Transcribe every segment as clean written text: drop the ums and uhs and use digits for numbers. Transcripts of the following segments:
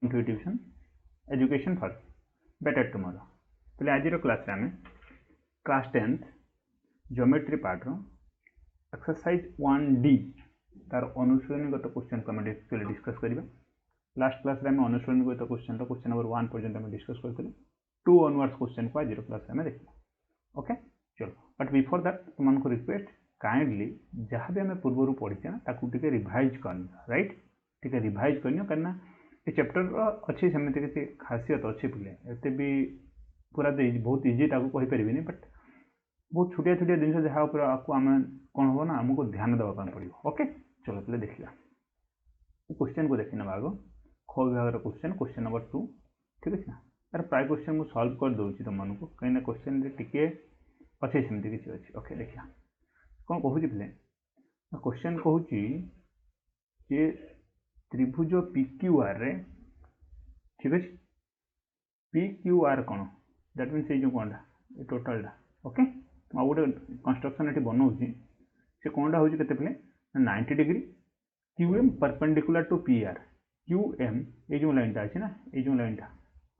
Tuition education for better tomorrow पहले आज class रे आमे क्लास 10th ज्योमेट्री पार्ट रो एक्सरसाइज 1D तार अनुशीलनीगत क्वेश्चन को एक्चुअली डिस्कस करिबा। लास्ट क्लास रे आमे अनुशीलनीगत क्वेश्चन नंबर 1 पर्यंत आमे डिस्कस करथिले। 2 ऑनवर्ड्स क्वेश्चन को आज क्लास रे आमे देखिबा। ओके चलो, बट बिफोर दैट तुमन को रिक्वेस्ट काइंडली जहां भी आमे पूर्व पढ़ी ना ताकू टिके रिवाइज करना, राइट? टिके रिवाइज करनियो करना ये चैप्टर अच्छी सेमती किसी खासियत अच्छी पिले एते भी पूरा तो बहुत इजी ताकू कहि परिबिनी, बट बहुत छोटिया छोटिया जिन जहाँ आपको आम कौन हम ना आमको ध्यान देवा पड़ो। ओके चलो पहले देखिए क्वेश्चन को देखी ना आग ख विभाग क्वेश्चन क्वेश्चन नंबर 2 ठीक है ना। यार प्राय क्वेश्चन मुझे सल्व कर दूसरी तुमको कहीं क्वेश्चन टिके अच्छे सेमती किसी अच्छी। ओके देखिए कौन कहूँ पे क्वेश्चन कहूँ जे त्रिभुज PQR रे ठीक है PQR कौन दैट मीन्स ये जो कौन टोटालटा। ओके आ गोटे कंस्ट्रक्शन ये बनाऊँगी से कौन हूँ के 90 degree QM perpendicular to PR QM ये जो लाइन अच्छी ना ये जो line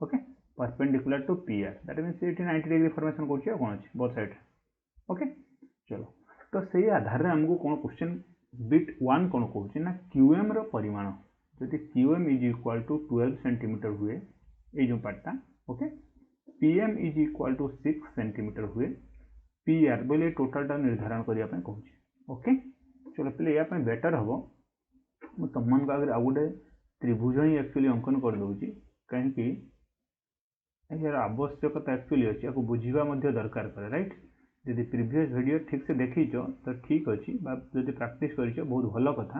okay perpendicular to PR that means ये 90 डिग्री फॉर्मेशन कर कौन अच्छे बोथ साइड। ओके चलो तो से आधार में आमको कौन क्वेश्चन बिट 1 कौन कहूँ ना QM रो परिमाण जदि QM is equal to 12 centimetre हुए ये जो पार्टा okay PM is equal to 6 centimetre हुए PR बोले टोटालटा निर्धारण करने कहूँ। ओके चलो पहले या बेटर हम मुझे तुम आगे आउ गोटे त्रिभुज ही एक्चुअली अंकन कर दूसरी कहीं यार आवश्यकता एक्चुअली अच्छी आपको बुझा दरकार पड़े, राइट? यदि प्रीवियस वीडियो ठीक से देखीच तो ठीक अच्छी जब प्रैक्टिस कर बहुत भल कथा।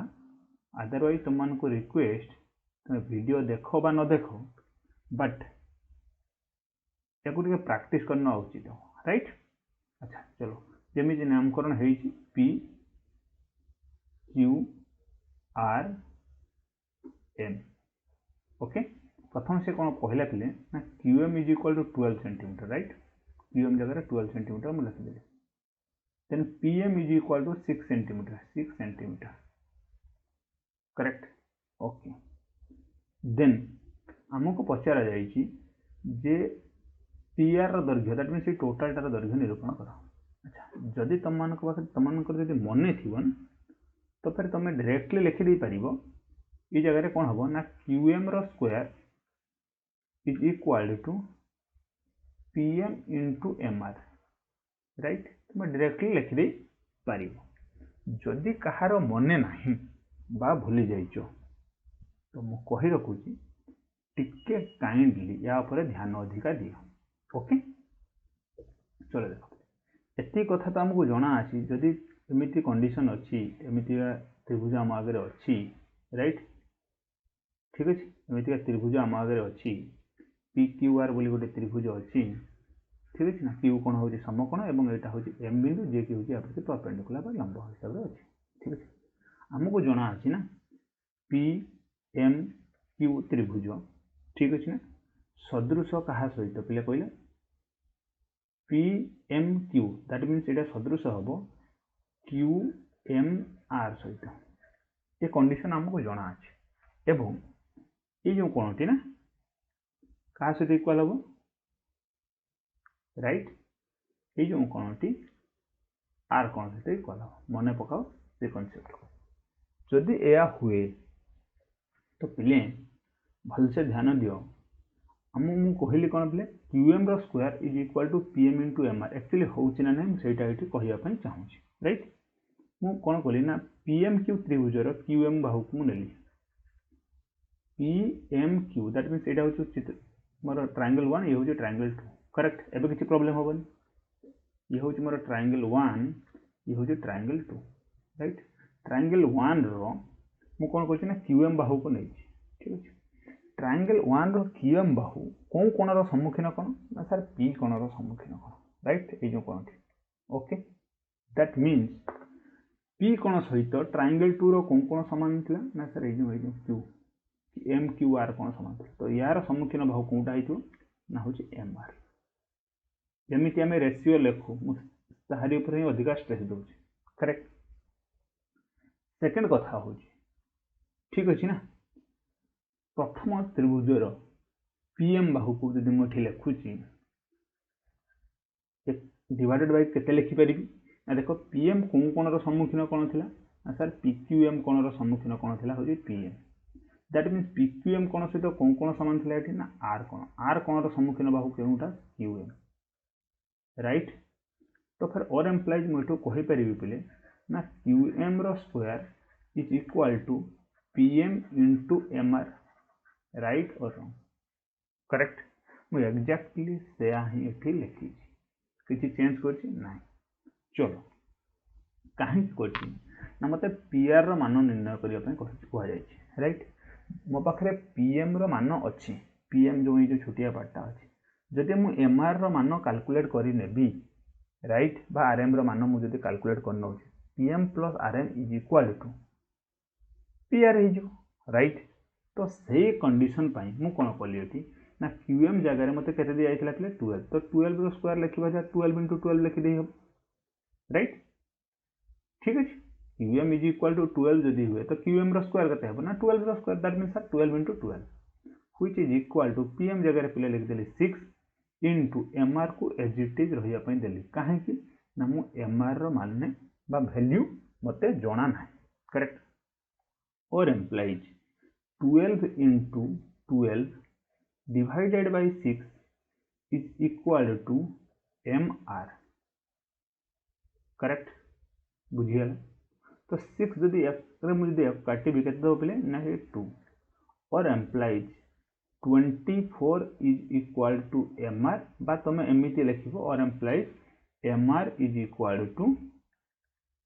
अदरवाइज तुमको रिक्वेस्ट तुम वीडियो देख बा न देख बट या प्रैक्टिस करना उचित, राइट? अच्छा चलो जमी नामकरण है PQRM। ओके प्रथम से कौन कहला पे ना QM is equal to 12 centimetre, right? QM जगह 12 सेंटीमीटर मुझे लिखिदेली। Then PM is equal to 6 centimetre correct. Okay then आमको पचारा जाइए जे PR दैर्घ्य दैट मीन्स टोटालटार दैर्घ्य निरूपण कर। अच्छा जदि तुम जब मन थी तो फिर तुम डायरेक्टली लिखिदे पार ये जगह कौन हम ना QM रो square is equal to PM into MR, right? तुम डायरेक्टली लिखिदे पार। जदि कहार मन ना बा भूली जाइच तो मु कही रखुची टिके काइंडली या ऊपर ध्यान अधिका दियो। ओके चलो देखो एति कथा तो आमको जना अच्छी जदि एमती कंडीशन अच्छी एमती त्रिभुज आम आगे अच्छी, राइट? ठीक अच्छे एमती त्रिभुज आम आगे अच्छी PQR बोली गोटे त्रिभुज अच्छी ठीक अच्छे ना। Q कौन हूँ समकोण और यहाँ हूँ M बिंदु जे कि हूँ आप परपेंडिकुलर लंब हिसाब से अच्छी। ठीक अच्छे आमको जना अच्छी ना PMQ त्रिभुज ठीक अच्छे ना सदृश क्या सहित पे कहले PMQ दैट मीन्स ये सदृश हम QMR सहित ये कंडीशन आमको जना अच्छे एवं ये जो कोणटी ना क्या सहित इक्वाल हम, राइट? ये जो कोणटी R कोण सहित इक्वाल हम मन पकाओ से कनसेप्ट को जदि यह हुए तो पिले भलसे ध्यान दियो मु कहली कौन पे QM रो square is equal to PM into MR actually हूँ ना ना मुझे कहवाई चाहूँ, राइट? मु कौन कली ना PMQ त्रिभुजर QM बाहू को नेली PMQ दैट मीन्स यहाँ हूँ चित्र मोर ट्रायंगल 1 ये हूँ ट्रायंगल 2 करेक्ट एवं किसी प्रॉब्लम हेनी ये हूँ मोर ट्रायंगल 1 ये हूँ ट्रायंगल 2, राइट? ट्रायंगल 1 रो मु कौन कर QM बाहू को नहीं ठीक अच्छे ट्रायंगल 1 रो QM बाहू कौन कोणर सम्मुखीन कौन ना सर P कोणर सम्मुखीन कौन, राइट? ये जो कोण ओके दैट मीन्स P कोण सहित ट्रायंगल 2 रो कौन कोण सामान था ना सर ये Q MQR कोण सामान था तो यार सम्मुखीन बाहू कौटा हो ना हूँ MR। जमी आम रेसीओ लिखु ताहारी ही अधिका स्ट्रेस दूसरी करेक्ट। सेकेंड कथा हूँ ठीक अच्छे ना प्रथम त्रिभुजर पीएम बाहु को जब मुझे लिखुची डिवाइडेड बाय केते लिखिपारि ना देख पीएम कौन कौन सम्मुखीन कौन थी ना सर पीक्यूएम कौन सम्मुखीन कौन थी हूँ पीएम दैट मीन्स पीक्यूएम कौन सहित कौन कौन सामान थी ये ना आर कौन सम्मुखीन बाहु केउटा क्यूएम राइट। तो फिर और एम्प्लाइज मुझे कहीपर पे ना QM square is equal to PM into MR right और रॉन्ग करेक्ट मुझे एक्जाक्टली से ही ये लिखी किसी चेंज कर चलो कहीं ना मत पीआर रो मान निर्णय करने कहुई राइट मो पाखे पीएम रो मान अच्छी पीएम जो ये छोटिया पार्टा अच्छी जदि मु एमआर रो मान कैलकुलेट करी राइट बा आरएम रो मान मुझे कैलकुलेट कर now PM plus RM is equal to PR हो राइट। तो से कंडीशन पाई मु कौन कली ये ना क्यूएम जगह मत के दी जाता 12 तो 12 रो स्क्वायर लिखा 12 इंटू 12 लिखिदे हम राइट ठीक अच्छे क्यूएम इज इक्वाल टू 12 जदि हुए तो क्यूएम रो स्क्वायर केते हेबो ना 12 रो square that means 12 into 12 which is equal to PM जगह पे लिखिदेली 6 इंटू एमआर को एज इट इज रहिया देली कहीं ना मु एमआर रो माने बा वैल्यू मते जणा ना करेक्ट और implies 12 into 12 divided by 6 is equal to MR correct बुझिगला। तो 6 जदि मुझे काटी भी कहते पे ना 2 और implies 24 is equal to MR बा तुम एमती लिख और implies MR is equal to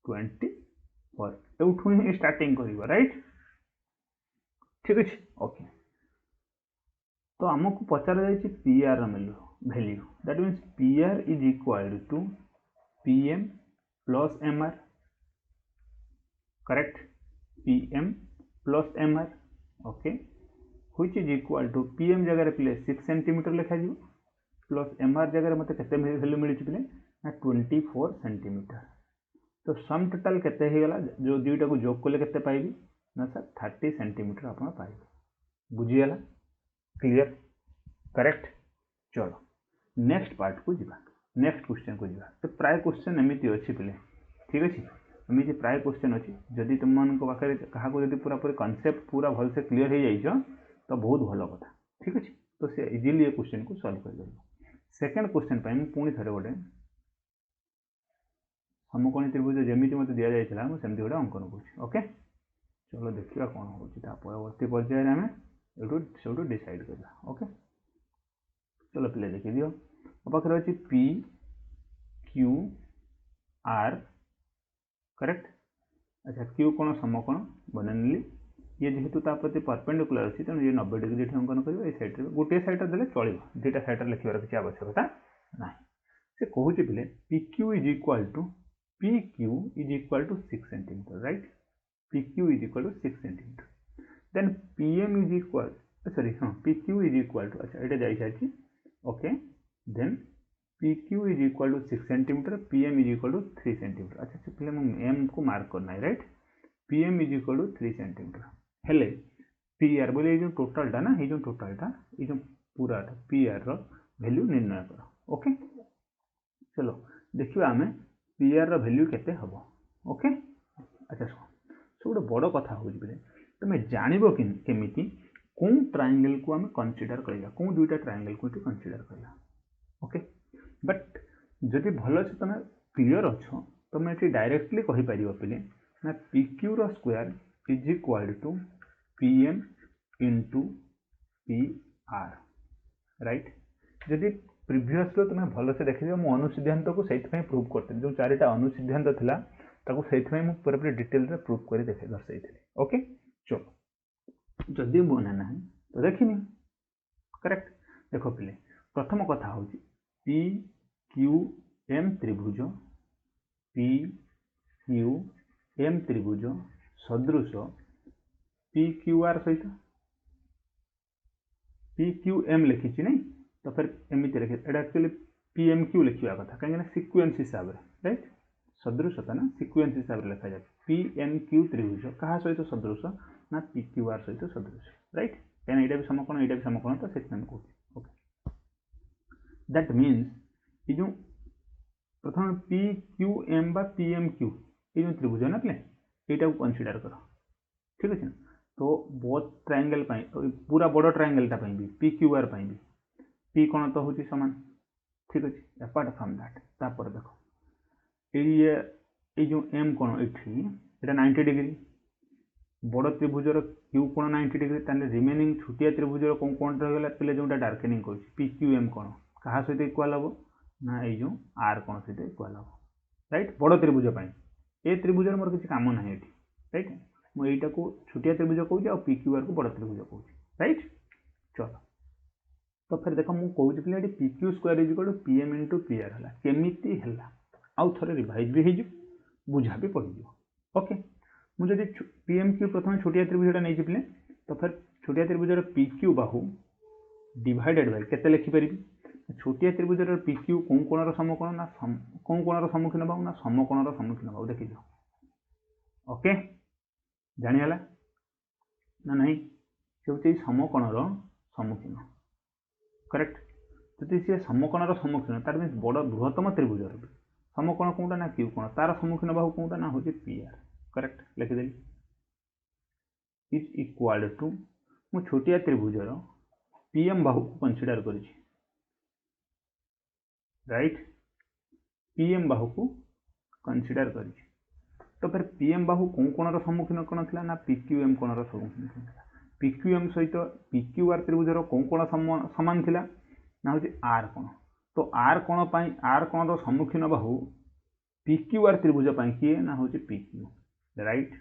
24 एठू ही स्टार्टिंग कर राइट ठीक अच्छे ओके। तो आमको पचार जाए PR value that means PR is equal to PM plus MR correct PM plus MR okay which is equal to PM जगह पे 6 सेंटीमीटर लिखा प्लस एमआर जगह मत के वैल्यू मिली पे ना 24 सेंटीमीटर। तो सम टोटाल केते गला जो दुईटा को जोग कले केते पाइबी ना सर 30 सेंटीमीटर आप पाइबे बुझीगला क्लियर करेक्ट। चलो नेक्स्ट पार्ट को जीवा नेक्स्ट क्वेश्चन को जीवा। तो प्राय क्वेश्चन एमती अच्छी पे ठीक अच्छे एमती प्राय क्वेश्चन अच्छी जदि तुम मान पाखे क्या पूरा पूरी कॉन्सेप्ट पूरा भल से क्लीयर हो जाइए तो बहुत भल कथा ठीक अच्छे। तो सी इजिली ये क्वेश्चन को सॉल्व कर सेकेंड क्वेश्चन मुझे पुणी थे गोटे समकोणी त्रिभुज जमी मत दि जाता मुझे गोटे अंकन कर ओके। चलो देखा कौन हो परवर्ती पर्यायर आम ये डिसाइड करवा ओके। चलो पे देखी दियो मो पाखे अच्छी पी क्यू आर करेक्ट अच्छा क्यू कौन समकोण बनैली ये जेहेतु प्रति परपेंडिकुलर अच्छी तेणु ये 90 डिग्री अंकन कर सैड्रे गोटे सैड्रे देले चलो दुईटा सैड्रे लिखार किसी आवश्यकता ना से कहूँ पे P Q is equal to 6 centimetre right P Q is equal to 6 centimetre then PM is equal sorry हाँ P Q is equal to अच्छा ये जाई sorry okay then P Q is equal to 6 centimetre PM is equal to 3 centimetre अच्छा से पहले M को mark करना है right PM is equal to 3 centimetre हेले पीआर बोले ये जो टोटालटा ना ये जो टोटालटा ये जो पूराटा पीआर रो वैल्यू निर्णय कर ओके। चलो देखिए आम पीआर रो वैल्यू केते हबो ओके। अच्छा सो गोटे बड़ कथा हो तुम जानव केमिति कौन ट्रायंगल को आम कनसीडर करवा कौन दुईटा ट्रायंगल को कनसीडर करवा ओके। बट जदि भल से तुम क्लीयर अच्छ तुम ये डायरेक्टली कहीपर पे ना पी क्यू रो square is equal to PM into P R right. जदि प्रिवियस तुम भल से देख मो अनुसिद्धांत को से प्रूव करते जो 4टा अनुसिद्धांत था से पूरा पूरी डिटेल रे प्रूव कर देखे दर्शाई ओके। चलो जदि मना ना तो देखनी करेक्ट देख पे प्रथम कथा हूँ पी क्यू एम त्रिभुज पी क्यू एम त्रिभुज सदृश पी क्यू आर सहित पी क्यू एम लिखी नहीं तो फिर एमती लिखे एक्चुअली पी एम क्यू लिखा कथा कहीं सिक्वेन्स हिसाब से राइट सदृशता ना सिक्वेन्स हिसाब से लिखा जाए पी एम क्यू त्रिभुज क्या सहित सदृश ना पी क्यू आर सहित सदृश राइट कहीं यहाँ भी समकोण यहाँ भी समकोण तो से कहूँ ओके दैट मीन्स ये जो प्रथम पी क्यू एम बा पी एम क्यू ये जो त्रिभुज ना पे यहाँ को कनसीडर कर ठीक अच्छे तो बोथ ट्रायंगल पूरा बड़ ट्रायंगलटा भी पी क्यू आर भी पी कौन तो हूँ सामान ठीक अच्छे अपार्ट फ्रॉम दैट तापर देख ये जो एम कौन ये 90 डिग्री बड़ त्रिभुजर क्यू कोण 90 डिग्री ताने रिमेनिंग छोटिया त्रिभुजर कौन कौन रहीगला पे जो डार्केनिंग कर पी क्यू एम कौन क्या सहित इक्वाल हम ना ये आर कौन सहित इक्वाल हम राइट बड़ त्रिभुज ए त्रिभुजर मोर किसी काम ना ये राइट मुझे को छोटिया त्रिभुज कहूँ आ पी क्यू आर को बड़ त्रिभुज कहूँ राइट चलो तो फिर देख मुझे कहूँ पे P Q square is equal to P M into P R है केमी है आउ थे रिवाइज भी हो बुझा भी पड़ ओके मुझे पी एम क्यू प्रथम छोटिया त्रिभुजटा नहीं पे तो फिर छोटिया त्रिभुजर P Q Bahu divided by केते लिखिपारि छोटिया त्रिभुजर पी क्यू कौन कोणर समकोण ना कौन कोणर सम्मुखीन बाहु ना समकोणर सम्मुखीन बाहु देखी ओके जानीगला ना नहीं से हूँ समकोणर सम्मुखीन करेक्ट जदि सी समकोणर सम्मुखीन तार मीन बड़ बृहत्तम त्रिभुजर समकोण कौटा ना क्यू कोण तार सम्मुखीन बाहु कौटा ना हूँ पी आर करेक्ट लिखिदेली इज इक्वाल टू मु छोटिया त्रिभुजर पीएम बाहु को कनसीडर कर राइट पीएम बाहु को कनसीडर कर तो फिर पीएम बाहु कौन कोणर सम्मुखीन कौन थी ना पीक्यूएम कोणर सम्मुखीन पीक्यूएम सहित पीक्यूआर त्रिभुजर कौन कोण सामान थिला ना हूँ आर कोण तो आर कोण आर कोणर सम्मुखीन बाहु पीक्यूआर त्रिभुज किए ना हूँ PQ right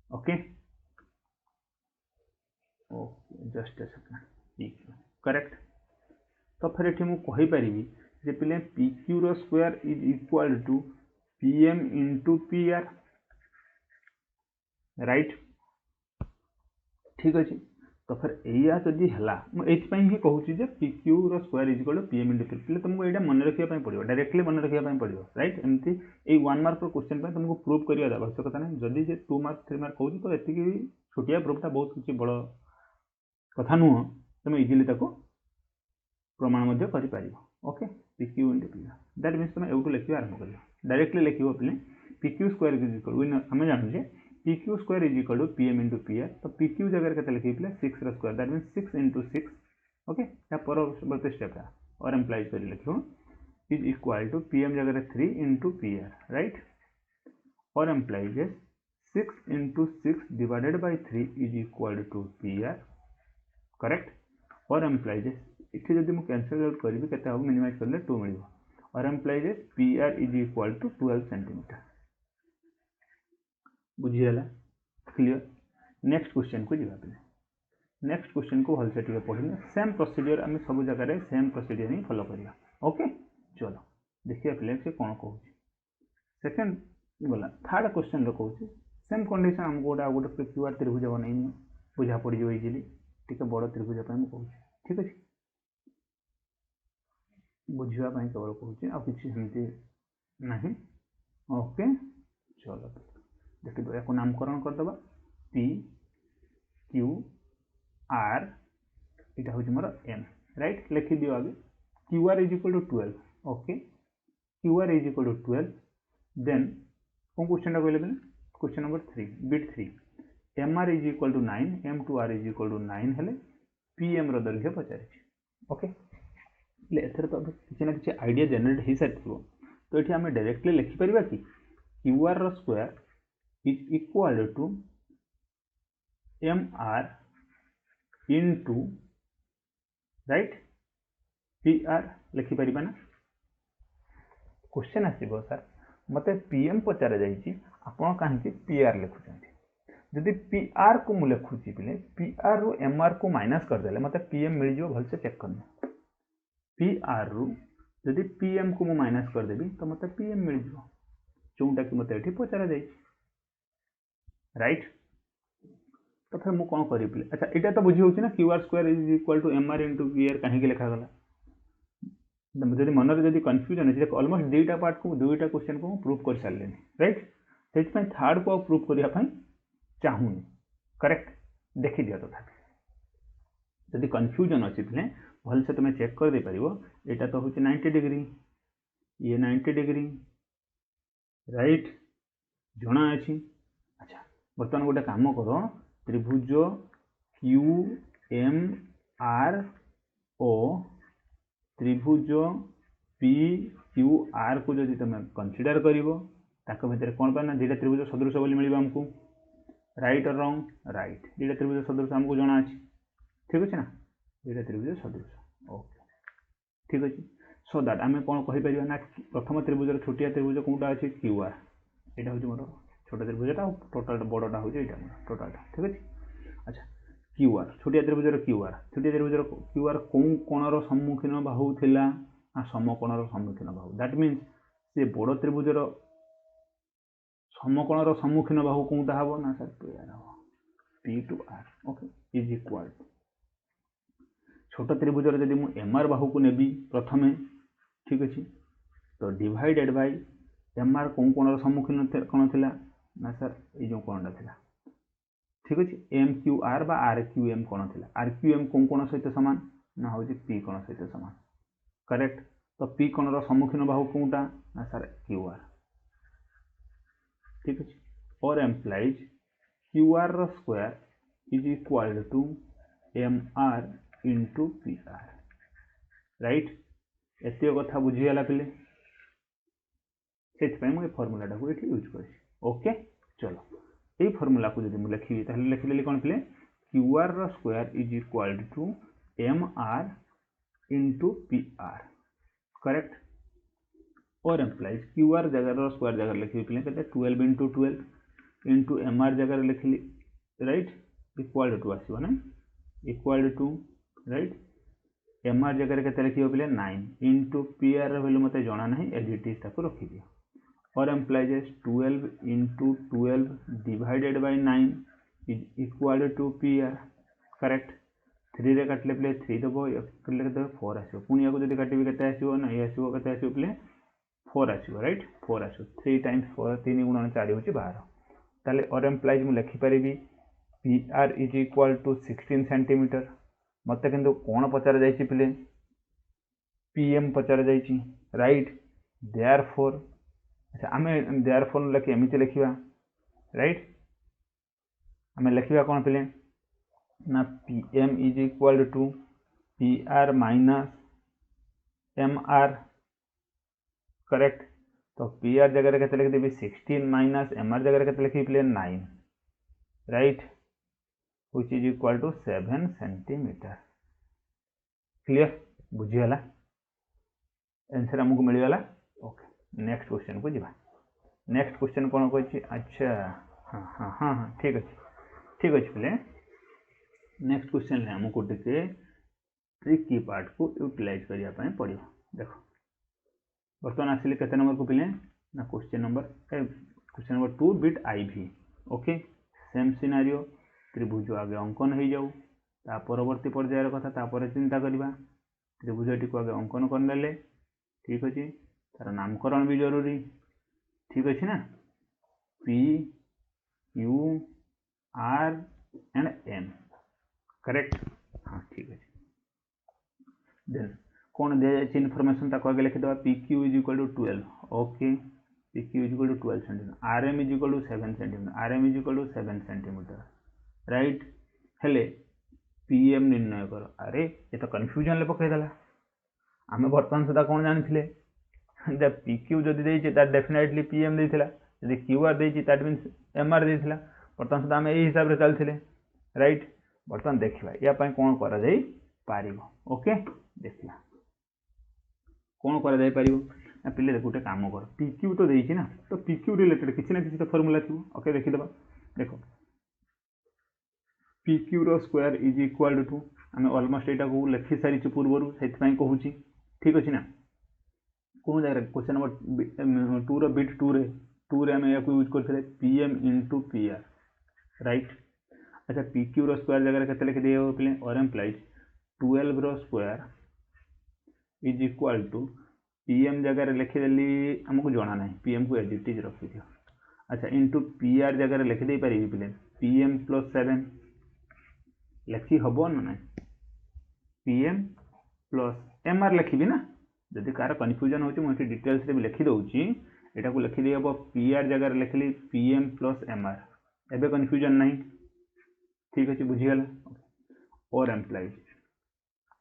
okay okay just a second PQ correct तो फिर ये मुझे कहीपरि जे पे पीक्यू रो square is equal to PM into P R right ठीक अच्छे तो फिर या जदि है मुझे ही कहूँ पीक्यू रो square is equal to PM into P तुमको यहाँ मन रखा पड़ो डायरेक्टली मन रखा पड़ो राइट एमती ये 1 मार्क क्वेश्चन तुमको प्रूव करने आवश्यकता नहीं जदि से 2 मार्क 3 मार्क कहूँ तो ये छोटिया प्रूफटा बहुत किसी बड़ कथा नुह तुम इजिली प्रमाण कर okay PQ into P that means तुम एवं लिखा आरंभ कर डायरेक्टली लिख पे पीक्यू स्क्वायर इज इक्वल आम जानूचे PQ square is equal to PM into P R तो पीक्यू जगह के लिखे पे 6 square that means 6 into 6 okay परवर्ती स्टेपटा और एम्प्लाइज कर लिख इज इक्वल टू पीएम जगह 3 इंटू पी आर राइट और implies 6 into 6 divided by 3 is equal to P R correct और एम्प्लाइज इतने जब मुझे कैंसल आउट करी के मिनिमाइज कर 2 मिल और implies P R is equal to 12 centimetre बुझीगला क्लियर नेक्स्ट क्वेश्चन को जावा पे नेक्स्ट क्वेश्चन को भलसे टिके पढ़िले सेम प्रोसीजर आम सब जगह सेम प्रोसीजर ही फॉलो करिया ओके चलो देखिए पे से कौन कहूँ सेकेंड गला थर्ड क्वेश्चन रो कहूँ सेम कंडीशन आमको गोटे क्यूआर त्रिभुज बनई बुझा पड़ जाए इजिली टी बड़ त्रिभुज कहूँ ठीक अच्छे बुझापी केवल कहूँ आ कि ना ओके चलो देखिए या नामकरण करदे पी क्यू आर यहाँ हूँ मोर एम राइट लिखि दियो आगे Q R is equal to 12 okay Q R is equal to 12 then कौन क्वेश्चन कहले पे question number 3 bit 3 M R is equal to 9 M to R is equal to 9 हेले पी एम दैर्घ्य पचार okay एथर तो किसी ना किसी आइडिया जनरेट हो सारी तो ये आम डायरेक्टली लिखिपर कि Q R square is equal to M R into right P R लिखिपर ना क्वेश्चन आसो सर मत पीएम पचार जापण कहीं पी आर लिखुं जदि पी आर को मुझे लिखुची पे पी आर रु एम आर को माइनस करदे मत पीएम मिल जाए भलसे चेक करना पी आर रु जदि पीएम को मु माइनस करदेवी तो मत पीएम मिल जाए जोटा कि मत ये पचार जा राइट तो फिर मुझे कौन करी पे अच्छा यहाँ तो बुझी होना Q R square is equal to M R into P R कहीं लिखागला जब मन में जब कन्फ्यूजन अच्छे अलमोस्ट दुईटा पार्ट को दुईटा क्वेश्चन को प्रूफ कर सारे राइट से थर्ड को प्रूफ करने चाहूनी करेक्ट देखी दिया तथापि जदि कन्फ्यूजन अच्छी पे भल से तुम चेक कर दे पारिबो एटा तो हूँ 90 डिग्री ये 90 डिग्री राइट जना अच्छी। अच्छा बर्तमान गोटे काम कर त्रिभुज क्यू एम आर ओ त्रिभुज पी क्यू आर को जदि तुम कनसीडर कर भितर कौन पाना दुटा त्रिभुज सदृश बोली मिल आमको राइट और रंग राइट दुटा त्रिभुज सदृश आमको जना अच्छी ठीक अच्छे ना दुटा त्रिभुज सदृश ओके ठीक अच्छे। सो दैट आम कौन कहीपर ना प्रथम त्रिभुजर छोटिया त्रिभुज कौटा अच्छे क्यू आर यहाँ हूँ मोर छोट त्रिभुजटा टोटाल बड़टा हूँ यहाँ टोटालटा ठीक अच्छे। अच्छा क्यू आर छोटिया त्रिभुजर क्यू आर कौ कोणर सम्मुखीन बाहु थिला ना समकोणर सम्मुखीन बाहु दैट मीन्स से बड़ त्रिभुजर समकोणर सम्मुखीन बाहु कौटा हम ना सर पी आर हम P to R okay is equal to छोट त्रिभुजर जदि मु एम आर बाहु को नेबी प्रथमे ठीक अच्छे तो डिवाइडेड बाय एम आर कौ कोणर सम्मुखीन कौन थी ना सर ये जो कोणटा था ठीक अच्छे एम क्यू आर बा आर क्यू एम कौन थी आर क्यू एम कौ कोण सहित सामान ना हूँ पी कोण सहित सामान करेक्ट। तो पी कोणर सम्मुखीन बाहु कौटा ना सर क्यू आर ठीक अच्छे और implies Q R square is equal to M R into P R right एत कथा बुझीगला पे से मुझे फर्मूला को ये यूज कर ओके। चलो ये फर्मूला को जब मुझे लिखी तो लिखिदेली कौन पे Q R square is equal to M R into P R correct और एम्प्लाइज क्यू आर जगह स्क्वायर जगह लिखी पे 12 इंटू 12 इंटू एम आर जगह लिखिली राइट इक्वल टू आसो ना equal to right M R जगह के लिखी पे 9 इंटू पी आर वैल्यू मत जना ना एज इट इज ताको रखिदियो और implies 12 into 12 divided by 9 is equal to P R correct 3 रे काटले पे 3 दब देव 4 आसो पुणी या जब काटि के आसो ना ये आसो के आसो पे 4 आसो राइट 4 आसो 3 टाइम्स 4 3 गुणन 4 हूँ 12 ताले और एम्प्लाइज मुझे लिखिपारि P R is equal to 16 centimetre मत किंतु कौन पचार जाइए पे पीएम पचार जाइए राइट देयर फोर अच्छा आम देयर फोर लिखी एमती लिखा राइट आम लिखा कौन पे ना PM is equal to P R minus M R correct तो पी आर जगह के लिखिदेवी 16 माइनस एम आर जगह के लिखी पे 9 right which is equal to 7 centimetre clear बुझीगला आंसर आमको मिलगला ओके। नेक्स्ट क्वेश्चन को जीवा नेक्स्ट क्वेश्चन कौन कही अच्छा हाँ हाँ हाँ हाँ ठीक अच्छे पे नेक्स्ट क्वेश्चन आमको टे ट्रिकी पार्ट को यूटिलाइज करने पड़ो देख बर्तमान आसिले केते नंबर को पिले ना क्वेश्चन नंबर 2 बिट आई भी ओके सेम सिनारियो त्रिभुज आगे अंकन हो जाऊ ता परवर्ती पर्यायर कथा तापर चिंता करवा त्रिभुजटी को आगे अंकन करने ठीक अच्छे तार नामकरण भी जरूरी ठीक अच्छे ना P U R and M correct हाँ ठीक अच्छे देन कौन दिया जाए इनफॉरमेशन ताको आगे लिखिदे P Q is equal to 12 okay P Q is equal to 12 centimetre R M is equal to 7 centimetre R M is equal to 7 centimetre right हेले पीएम निर्णय कर अरे ये तो कन्फ्यूजन ले पकईदेला आम बर्तमान सुधा कौन जानी जब पी क्यू जदि डेफिनेटली पीएम देता जब Q R that means M R देता बर्तमान सुधा आम यही हिसाब से चलते राइट बर्तमान देखा या कौन कर ओके देखा कौन कर पिले गोटे काम कर पी क्यू तो देना ना तो पी क्यू रिलेटेड किसी ना किसी तो फर्मूला थी ओके देखीदे देख पी क्यू रो स्क्वायर इज इक्वल टू आम अलमोस्ट यहाँ को लिखि सारी पूर्वर से कहूँ ठीक अच्छे ना कौन जगह क्वेश्चन नंबर 2 बिट 2 रे आम या यूज करते PM into P R right अच्छा पी क्यू रो स्क्वायर जगह के लिखिदे पे और एम्प्लाइज 12 रो square is equal to PM जगह लिखिदेली आमको जना ना पीएम को एज इट इज रखी दियो अच्छा इंटू पी आर जगह लिखिदे पारि पे पीएम प्लस 7 लिखी हम ना पीएम प्लस एमआर लिखी ना जदि कार कन्फ्यूजन हो मुझे डिटेल्स भी लिखी दूसरी यहाँ को लिखिदे हम पीआर जगह लिखली पीएम प्लस एमआर एबे कन्फ्यूजन नहीं ठीक अच्छे बुझीगला और एम्प्लॉइज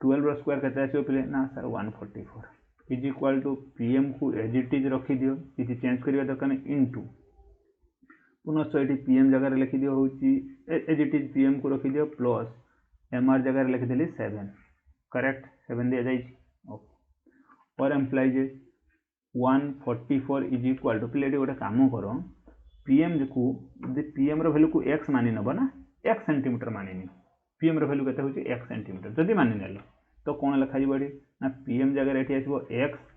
12 स्क्वायर केते आसीबो पिले ना sir 144 is equal to PM को एज इट इज रखी दियो किसी चेंज करिया दरकार इनटू पुनः ये पीएम जगह लिखि दियो होची एज इट इज पीएम को रखी दियो प्लस एमआर जगह लिखिदेली 7 करेक्ट 7 दिया जाइए और एम्प्लॉइज 144 इज इक्वल टू पिले गोटे काम कर पीएम को पीएम रो वैल्यू को एक्स मानि नब ना एक्स सेंटीमीटर मानि पीएम रो वैल्यू केते होची एक्स सेंटीमीटर जदि मानि नेल तो कौन लिखा जीवो ना पीएम जगह ये आसो एक्स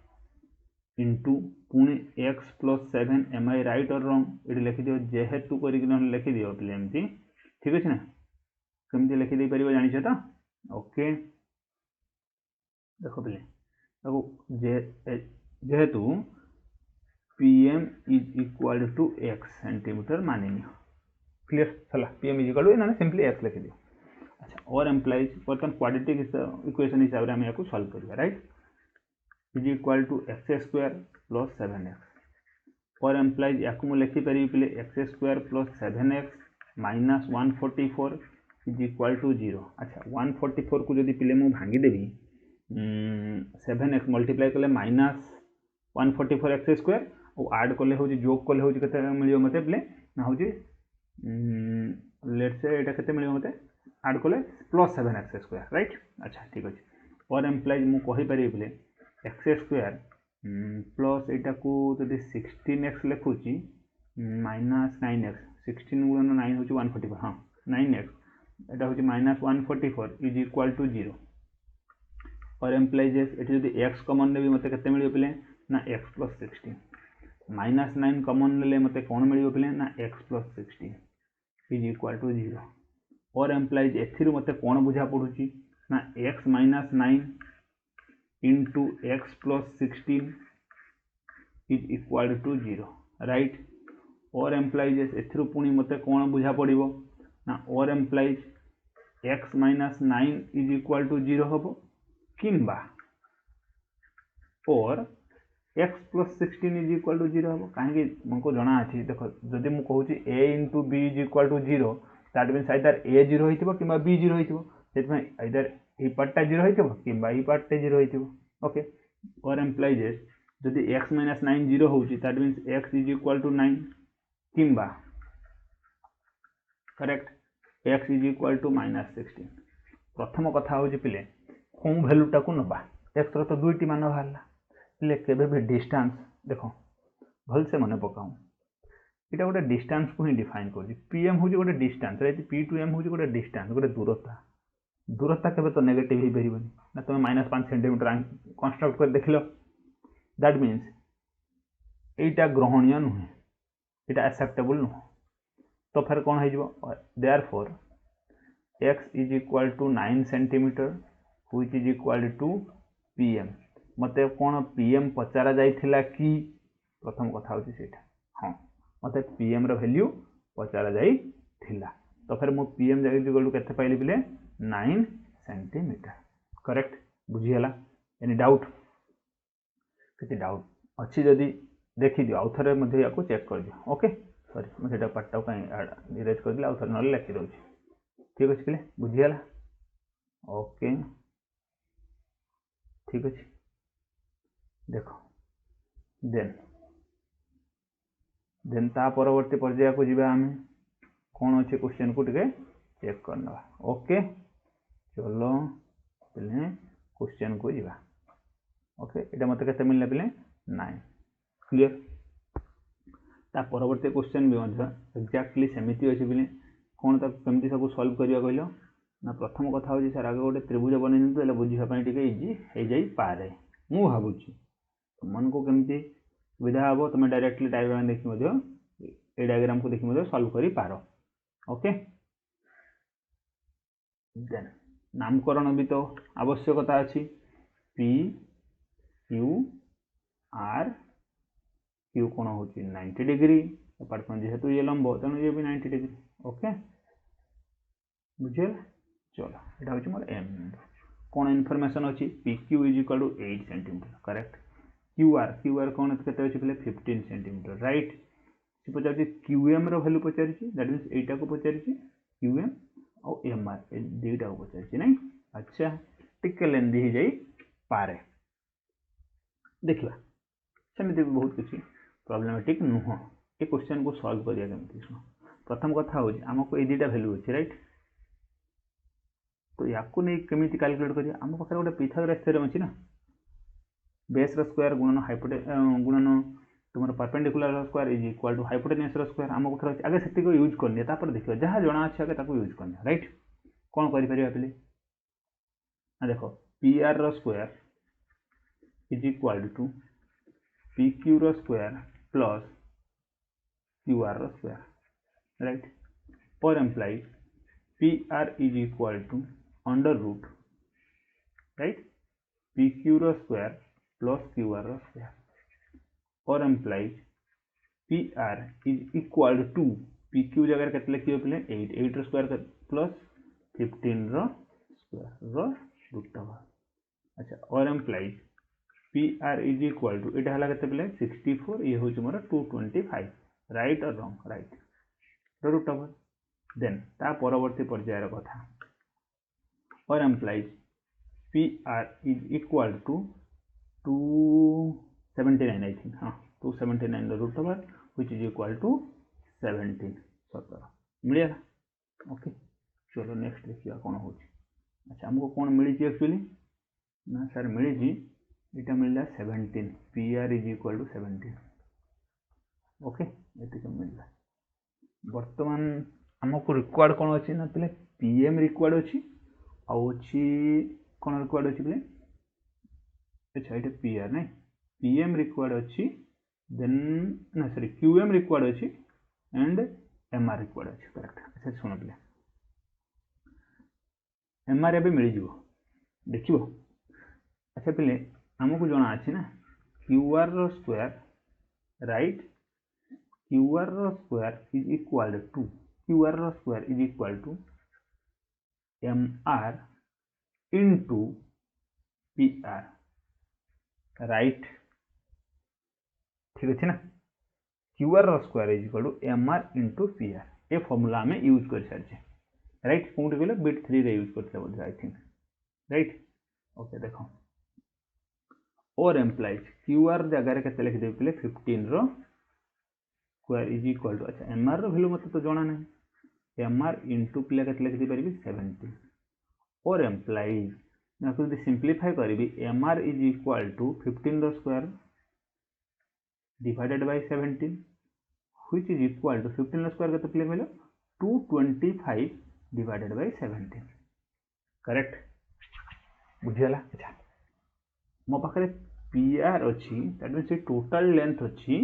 इंटू पुणी एक्स प्लस 7 एम आई राइट और रंग ये लिखिदिव जेहेतु कर लिखिदिव पे एमती ठीक अच्छे ना कमी लिखिदे पार जानी तो ओके देख पे जेहेतु PM is equal to X centimetre मानि क्लीयर है पीएम इज इक्वल टू ना सिंपली एक्स लिखिदिव अच्छा और एम्प्लॉइज बर्तमान क्वाड्रेटिक इक्वेशन हिसाब से आम सॉल्व करिया right is equal to X square plus 7x और एम्प्लॉइज या लिखिपारि पे X square plus 7x minus 144 is equal to 0 अच्छा 144 को जब पे मुझे भांगीदेवी 7x मल्टीप्लाई कले माइनस 144 एक्स स्क्वायर और आड कले हूँ जोग कले हूँ के मिल मत पे ना हूँ लेट्स से यहाँ के मिल मत आड कले प्लस 7x स्क्वायर राइट अच्छा ठीक अच्छे और एम्प्लॉइज मुझे कहीपरि पे एक्स स्क्वायर प्लस यहाँ को जब 16x लिखुची माइनस 9x 16 गुणन 9 हूँ 144 हाँ 9x यहाँ हूँ माइनस 144 इज इक्वल टू 0 और एम्प्लॉइजेस ये जब एक्स कमन ने मत के मिल पे ना एक्स प्लस 16 माइनस 9 कमन ने मत कौन मिल पे ना X plus 16 is equal to 0 और एम्प्लॉइज ए मत कौन बुझा पड़ुची ना X minus 9 into X plus 16 is equal to 0 right और एम्प्लॉइज ए पुणी मत कौन बुझा पड़ो ना और implies X minus 9 is equal to 0 हम किंबा और x plus 16 is equal to 0 हम कहीं मुझको जना अच्छी देख जदि मुझे कहूँ a into B is equal to 0 that means either a 0 हो कि b 0 हो आइदर ये पार्टा 0 हो कि पार्टे 0 हो ओके और एम्प्लॉइजेस जदि x माइनस 9 0 हो that means x is equal to 9 किंबा correct x is equal to minus 16 प्रथम कथा हूँ पे कौन भैल्यूटा को नवा एक्स रो तो दुईटी मान बाहर पे केबे भी डिस्टेंस देखो भल से मन पकाऊ यहाँ गोटे डिस्टेंस को ही डिफाइन कर पीएम हूँ गोटे डिस्टेंस पी टू एम हूँ गोटे डिस्टेंस गोटे दूरता दूरता केबे तो नेगेटिव हो पार ना तुम माइनस 5 सेंटीमीटर कंस्ट्रक्ट कर देख दैट मीन्स यहीटा ग्रहणीय नुहे यहाँ एक्सेप्टेबल नुह तो फिर कौन हो therefore X is equal to 9 centimetre which is equal to pm मत कौन pm पचारा जाइथिला कि प्रथम कथा होची सेटा हाँ मत pm रो वैल्यू पचारा जाइथिला तो फिर मो pm जाई इक्वल टू केते पाइली बिले 9 सेंटीमीटर करेक्ट बुझीगला एनी डाउट किसी डाउट अच्छी जदि देखी दियो आउ थरे मध्ये याको चेक कर दियो ओके सॉरी मैं सेटा पार्ट कहीं इरेज कर दिला आउ थरे नले लिखि दउची ठीक अछि पिले बुझीगला ओके ठीक अच्छे देख देन ता परवर्ती पर्याय को जीवा आम कौन अच्छे क्वेश्चन को टे चेक करना ओके चलो पे क्वेश्चन को जीवा ओके ये मत के मिलने पे 9 क्लियर ता परवर्ती क्वेश्चन भी एक्जाक्टली सेमती अच्छे पे कौन कमी सब सॉल्व करिया कहलो ना प्रथम कथा हूँ सर आगे गोटे त्रिभुज बनई बुझापी टे इजी हो जापे मु भावुँ तुम को केमती सुविधा हम तुम डायरेक्टली डायग्राम देखी डायग्राम को देखी सॉल्व कर पार ओके देन नामकरण भी तो आवश्यकता अच्छी पी क्यू आर क्यू कौन हो 90 डिग्री अपार्टमेंट जेहेतु ये लंब तेणु ये भी 90 डिग्री ओके बुझे चलो यहाँ हूँ मोर एम कौन इनफॉरमेशन अच्छी P Q is equal to 8 centimetre correct Q R कौन के 15 सेंटीमीटर राइट से पचार क्यूएम रैल्यू पचार दैट मीन यटा को पचार क्यूएम और एम आर दुईटा को पचार ना अच्छा टिके लेंदी हो जाई पारे देखा सेमती बहुत किसी प्रॉब्लमेटिक नुह ये क्वेश्चन को सॉल्व करिया केमती शुण प्रथम कथा हूँ आमको ये दुईटा वैल्यू अच्छे राइट तो या केमी कैलकुलेट करिया आम पाखे गोटे पिथागोरस थ्योरम अच्छी ना बेस स्क्वायर गुणन हाइपोटे गुणन तुम perpendicular square is equal to hypotenuse square आम पाखे अच्छे आगे से यूज करनी देखिए जहाँ जना अच्छे आगे यूज करनी राइट कौन कर पे देख P R square is equal to P Q square plus Q R square right पर implies P R is equal to under root right P Q square plus Q R square और implies P R is equal to P Q जगह के लिखे पे 8 square plus 15 square root अच्छा और implies P R is equal to यहाँ है के 64 ये हूँ मोर 225 राइट और wrong right root over then ता परवर्ती पर्यायर कथा और implies P R is equal to 279 I think हाँ 279 root over which is equal to 17 मिलेगा ओके चलो नेक्स्ट देखिए कौन हो अच्छा हमको कौन मिली एक्चुअली ना सर मिली यहाँ मिलला 17 P R is equal to 17 okay ये मिलला बर्तमान आमको रिक्वायर्ड कौन अच्छी ना पे पीएम रिक्वायर्ड अच्छी अच्छी कौन रिक्वायर्ड अच्छी पे अच्छा ये पी आर नहीं पीएम रिक्वायर्ड अच्छी देन ना सॉरी क्यूएम रिक्वायर्ड अच्छी एंड एम आर रिक्वायर्ड अच्छी करेक्ट अच्छा शुण पे एम आर एवं मिल देख अच्छा पे आमको जना अच्छी ना Q R square right Q R square is equal to Q R square is equal to M R into P R right ठीक अच्छे ना Q R square is equal to M R into P R ये formula आम use कर सारी right कौन कहले bit 3 रे यूज करते बोलते आई थिंक राइट ओके देखो और एम्प्लाइज क्यू आर जगह के लिखिदे पे 15 स्क्वायर इज इक्वल टू अच्छा एम आर वैल्यू मत तो जाना नहीं एम आर इंटू पे के लिखिदे पारि 17 और एम्प्लाइज मैं सिंप्लीफाई करी M R is equal to 15 square divided by 17 which is equal to 15 square के तो मिले 225 डिवाइडेड बाय 17 करेक्ट बुझीगला अच्छा मो पाखे पी आर अच्छी दैट मीन्स टोटल लेंथ अच्छी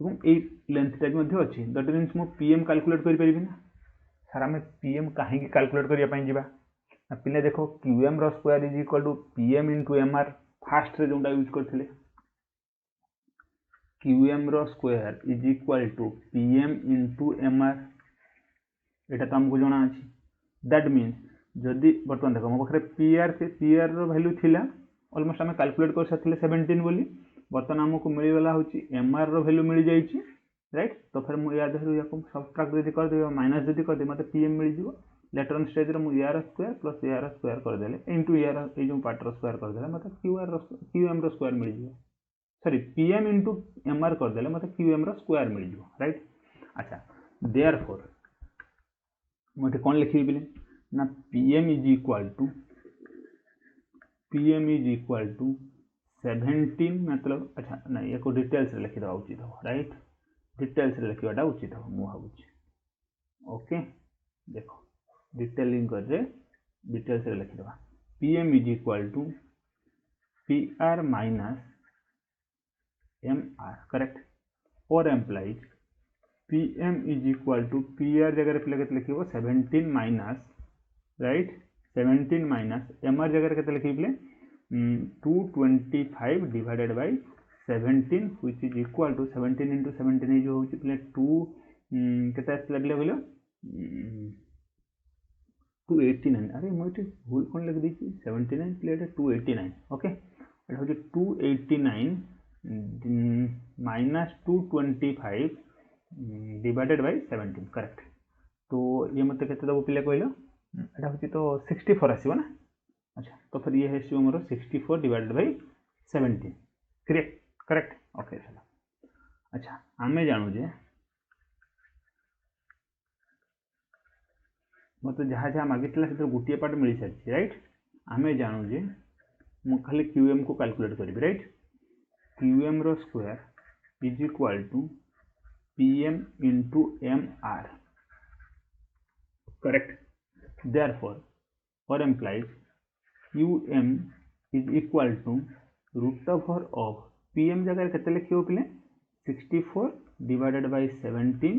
लेंथ अच्छी दैट मीन्स मो पीएम कैलकुलेट करि ना सर आम पीएम कहीं कैलकुलेट करने जावा पे देख QM square is equal to PM into M R first रे जोटा यूज करते QM square is equal to PM into M R यहाँ तो आमको जना अच्छी दैट मीन्स जदि बर्तमान देख मो पाखे पी आर वैल्यू थिला ऑलमोस्ट आम कैलकुलेट कर सारे 17 बोली बर्तमान आमको मिलगला हूँ एम आर वैल्यू मिल जाइए राइट तो फिर मुझे या सब्ट्रैक्ट जब करदे माइनस जब करदे मत पीएम मिल जाव लेटर ऑन स्टेज में यार स्क्वायर प्लस यार स्क्वायर करदे इंटू यार ये पार्टर स्क्वायर करदे मत क्यूएम स्क्वायर मिल जाव sorry PM into M R करदे मत क्यूएम स्क्वायर मिल जाव राइट अच्छा देयरफॉर मुझे कौन लिखी पे ना पीएम इज इक्वल टू 17 मतलब अच्छा नहीं या डिटेल्स लिखिदा उचित हो राइट डिटेल्स लिखा उचित हो मु भावुँ ओके देखो डिटेलिंग कर डिटेल्स लिखिद PM is equal to P R minus M R correct और implies PM is equal to P R जगह पे लिखे 17 minus right 17 minus M R जगह के लिखे 225 divided by 17 which is equal to 17 into 17 जो होची 2 केते लगले बोलो 289 अरे मुझे भूल कौन लिख दी 79 प्लेट 289 ओके एटा हूँ 289 माइनस 225 डिवाइडेड बाय 17 करेक्ट तो ये मत के दब पे कहल एटा हूँ तो 64 आसो ना अच्छा तो फिर ये है मोर 64 divided by 17 correct correct okay चलो अच्छा आमे जानू जे मत जहाँ जहाँ मागी से गोटे पार्ट मिल सारी राइट आमे जानू जे मु खाली क्यूएम को कैलकुलेट करी राइट क्यूएम रो square is equal to PM into M R correct therefore और implies QM is equal to root over of PM जगह केते लिखियो पिले 64 डिवाइडेड बाय 17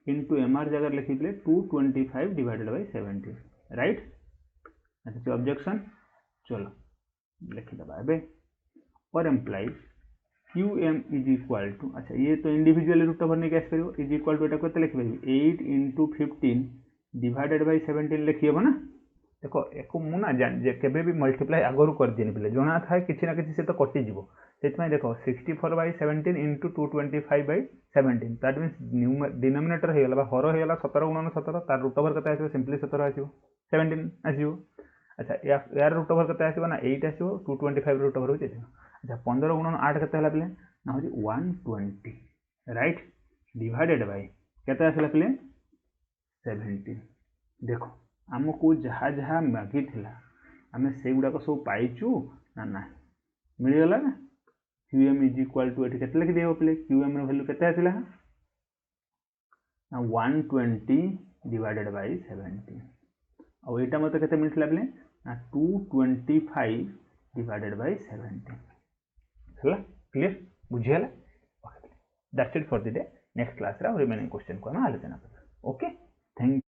इंटू एमआर जगह लिखी 225 डिवाइडेड बाय 17 राइट अच्छा ऑब्जेक्शन चलो लिखिदबा ए और implies QM is equal to अच्छा ये तो इंडिविजुअली रूट ओवर नहीं कैसे करियो इज इक्वल टू एटा केते लिखि पाबी 8 इंटू 15 डिवाइडेड बाय 17 लिखि हेबो ना देखो एको मु ना जान जे केबे भी मल्टीप्लाई आगरु कर दिनी पिले जोना थाए किछि ना किछि से तो कटि जिवो सेतमै देखो 64 by 17 into 225 by 17 that means denominator हे गला हर हे गला 17 गुणन 17 तार रूट ओवर केते आसीबो सिंपली 17 आसीबो 17 आसीबो अच्छा यार रूट ओवर केते आसीबो ना 8 आसीबो 225 रूट ओवर होई अच्छा 15 गुणन 8 केते हला पिले ना हो 120 राइट डिवाइडेड बाय केते आसीला पिले 17 देखो आमको जहाँ जहाँ मागी थिला आमे से गुडा को सब पाइचु ना ना मिलगला ना QM is equal to eighty केते लिखि देबो प्ले क्यूएम रो वैल्यू केते आसिला ना 120 डिवाइडेड बाय 17 और एटा मते केते मिलथिला प्ले ना 225 डिवाइडेड बाय 17 हला क्लियर बुझियला okay that's it for the day next class रा रिमेनिंग क्वेश्चन को हम आलोचना करब ओके थैंक